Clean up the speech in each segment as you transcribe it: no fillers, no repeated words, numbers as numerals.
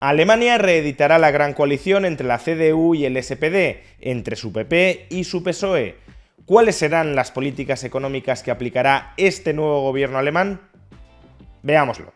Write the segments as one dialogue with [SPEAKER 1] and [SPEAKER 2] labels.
[SPEAKER 1] Alemania reeditará la gran coalición entre la CDU y el SPD, entre su PP y su PSOE. ¿Cuáles serán las políticas económicas que aplicará este nuevo gobierno alemán? Veámoslo.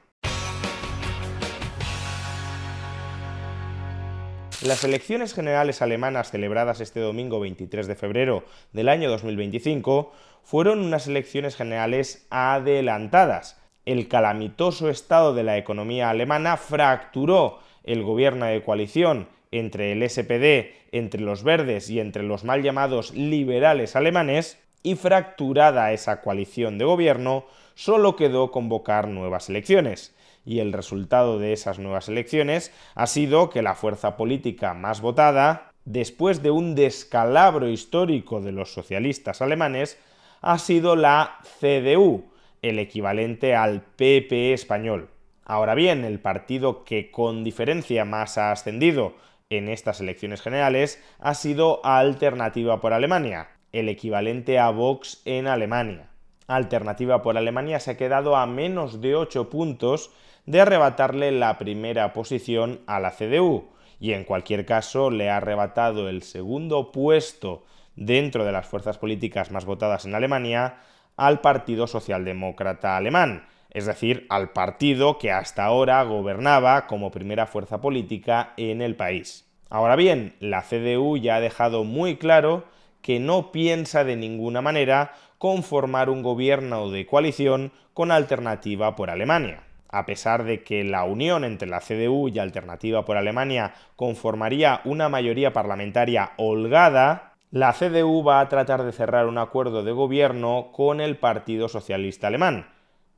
[SPEAKER 1] Las elecciones generales alemanas celebradas este domingo 23 de febrero del año 2025 fueron unas elecciones generales adelantadas. El calamitoso estado de la economía alemana fracturó el gobierno de coalición entre el SPD, entre los verdes y entre los mal llamados liberales alemanes, y fracturada esa coalición de gobierno, solo quedó convocar nuevas elecciones. Y el resultado de esas nuevas elecciones ha sido que la fuerza política más votada, después de un descalabro histórico de los socialistas alemanes, ha sido la CDU, el equivalente al PP español. Ahora bien, el partido que con diferencia más ha ascendido en estas elecciones generales ha sido Alternativa por Alemania, el equivalente a Vox en Alemania. Alternativa por Alemania se ha quedado a menos de 8 puntos de arrebatarle la primera posición a la CDU, y en cualquier caso le ha arrebatado el segundo puesto dentro de las fuerzas políticas más votadas en Alemania al Partido Socialdemócrata Alemán, es decir, al partido que hasta ahora gobernaba como primera fuerza política en el país. Ahora bien, la CDU ya ha dejado muy claro que no piensa de ninguna manera conformar un gobierno de coalición con Alternativa por Alemania. A pesar de que la unión entre la CDU y Alternativa por Alemania conformaría una mayoría parlamentaria holgada, la CDU va a tratar de cerrar un acuerdo de gobierno con el Partido Socialista Alemán.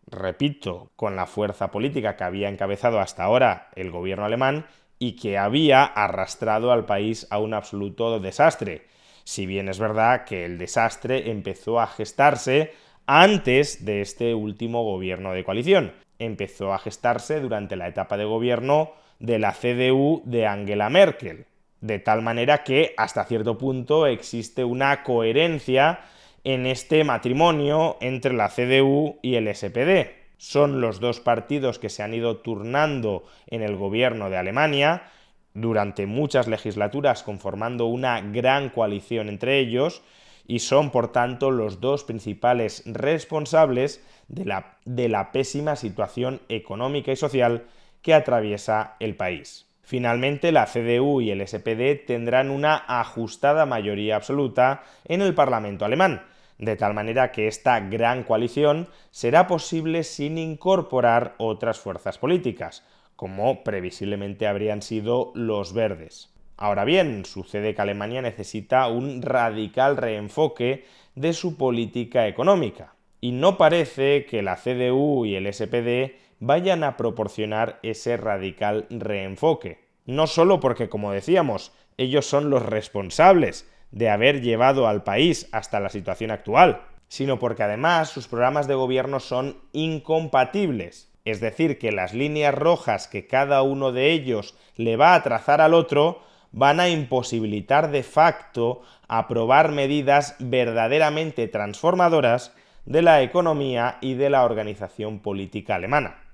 [SPEAKER 1] Repito, con la fuerza política que había encabezado hasta ahora el gobierno alemán y que había arrastrado al país a un absoluto desastre. Si bien es verdad que el desastre empezó a gestarse antes de este último gobierno de coalición. Empezó a gestarse durante la etapa de gobierno de la CDU de Angela Merkel, de tal manera que hasta cierto punto existe una coherencia en este matrimonio entre la CDU y el SPD. Son los dos partidos que se han ido turnando en el gobierno de Alemania durante muchas legislaturas, conformando una gran coalición entre ellos, y son, por tanto, los dos principales responsables de la pésima situación económica y social que atraviesa el país. Finalmente, la CDU y el SPD tendrán una ajustada mayoría absoluta en el Parlamento alemán, de tal manera que esta gran coalición será posible sin incorporar otras fuerzas políticas, como previsiblemente habrían sido los verdes. Ahora bien, sucede que Alemania necesita un radical reenfoque de su política económica, y no parece que la CDU y el SPD vayan a proporcionar ese radical reenfoque. No solo porque, como decíamos, ellos son los responsables de haber llevado al país hasta la situación actual, sino porque además sus programas de gobierno son incompatibles. Es decir, que las líneas rojas que cada uno de ellos le va a trazar al otro van a imposibilitar de facto aprobar medidas verdaderamente transformadoras de la economía y de la organización política alemana.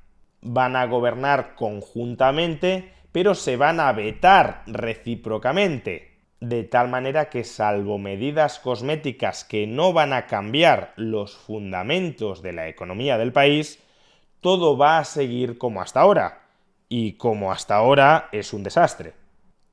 [SPEAKER 1] Van a gobernar conjuntamente, pero se van a vetar recíprocamente, de tal manera que, salvo medidas cosméticas que no van a cambiar los fundamentos de la economía del país, todo va a seguir como hasta ahora, y como hasta ahora es un desastre.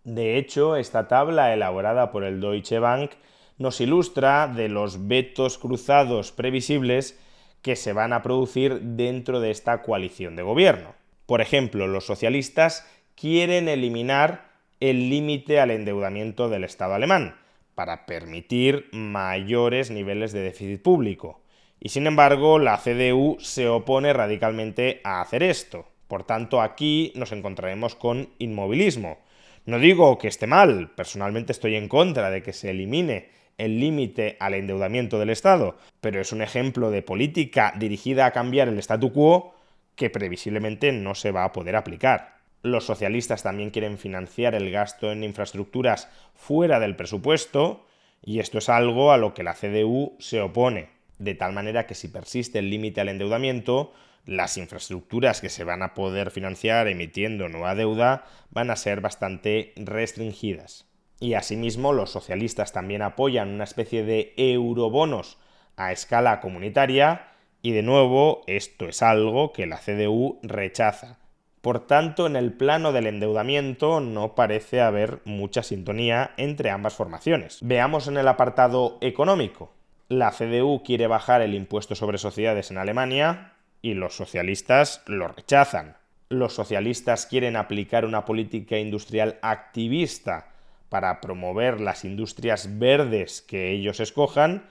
[SPEAKER 1] De hecho, esta tabla elaborada por el Deutsche Bank nos ilustra de los vetos cruzados previsibles que se van a producir dentro de esta coalición de gobierno. Por ejemplo, los socialistas quieren eliminar el límite al endeudamiento del Estado alemán para permitir mayores niveles de déficit público. Y sin embargo, la CDU se opone radicalmente a hacer esto. Por tanto, aquí nos encontraremos con inmovilismo. No digo que esté mal, personalmente estoy en contra de que se elimine el límite al endeudamiento del Estado, pero es un ejemplo de política dirigida a cambiar el statu quo que previsiblemente no se va a poder aplicar. Los socialistas también quieren financiar el gasto en infraestructuras fuera del presupuesto, y esto es algo a lo que la CDU se opone, de tal manera que si persiste el límite al endeudamiento, las infraestructuras que se van a poder financiar emitiendo nueva deuda van a ser bastante restringidas. Y asimismo, los socialistas también apoyan una especie de eurobonos a escala comunitaria y, de nuevo, esto es algo que la CDU rechaza. Por tanto, en el plano del endeudamiento no parece haber mucha sintonía entre ambas formaciones. Veamos en el apartado económico. La CDU quiere bajar el impuesto sobre sociedades en Alemania y los socialistas lo rechazan. Los socialistas quieren aplicar una política industrial activista para promover las industrias verdes que ellos escojan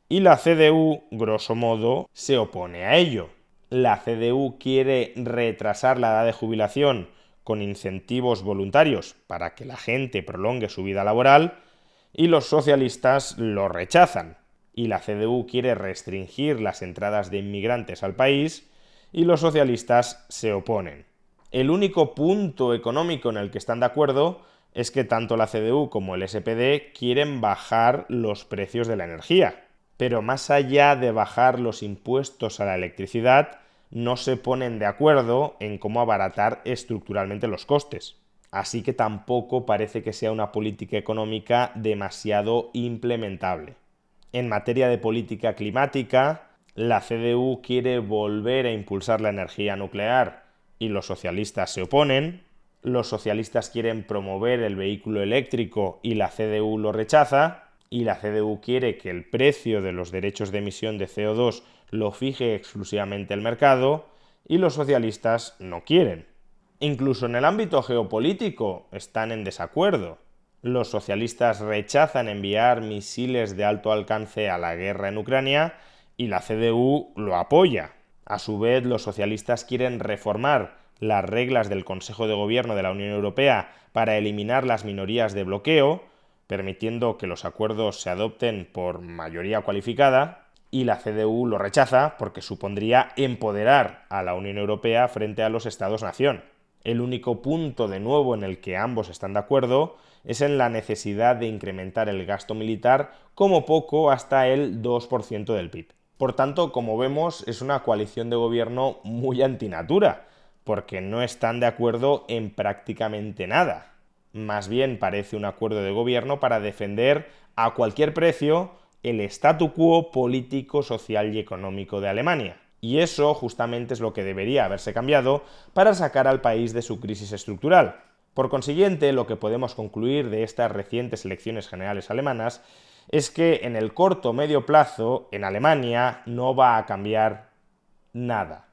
[SPEAKER 1] y la CDU, grosso modo, se opone a ello. La CDU quiere retrasar la edad de jubilación con incentivos voluntarios para que la gente prolongue su vida laboral y los socialistas lo rechazan. Y la CDU quiere restringir las entradas de inmigrantes al país y los socialistas se oponen. El único punto económico en el que están de acuerdo es que tanto la CDU como el SPD quieren bajar los precios de la energía. Pero más allá de bajar los impuestos a la electricidad, no se ponen de acuerdo en cómo abaratar estructuralmente los costes. Así que tampoco parece que sea una política económica demasiado implementable. En materia de política climática, la CDU quiere volver a impulsar la energía nuclear y los socialistas se oponen. Los socialistas quieren promover el vehículo eléctrico y la CDU lo rechaza. Y la CDU quiere que el precio de los derechos de emisión de CO2 lo fije exclusivamente el mercado y los socialistas no quieren. Incluso en el ámbito geopolítico están en desacuerdo. Los socialistas rechazan enviar misiles de alto alcance a la guerra en Ucrania y la CDU lo apoya. A su vez, los socialistas quieren reformar las reglas del Consejo de Gobierno de la Unión Europea para eliminar las minorías de bloqueo, permitiendo que los acuerdos se adopten por mayoría cualificada, y la CDU lo rechaza porque supondría empoderar a la Unión Europea frente a los Estados-nación. El único punto de nuevo en el que ambos están de acuerdo es en la necesidad de incrementar el gasto militar como poco hasta el 2% del PIB. Por tanto, como vemos, es una coalición de gobierno muy antinatura, porque no están de acuerdo en prácticamente nada. Más bien parece un acuerdo de gobierno para defender a cualquier precio el statu quo político, social y económico de Alemania. Y eso justamente es lo que debería haberse cambiado para sacar al país de su crisis estructural. Por consiguiente, lo que podemos concluir de estas recientes elecciones generales alemanas es que en el corto o medio plazo en Alemania no va a cambiar nada.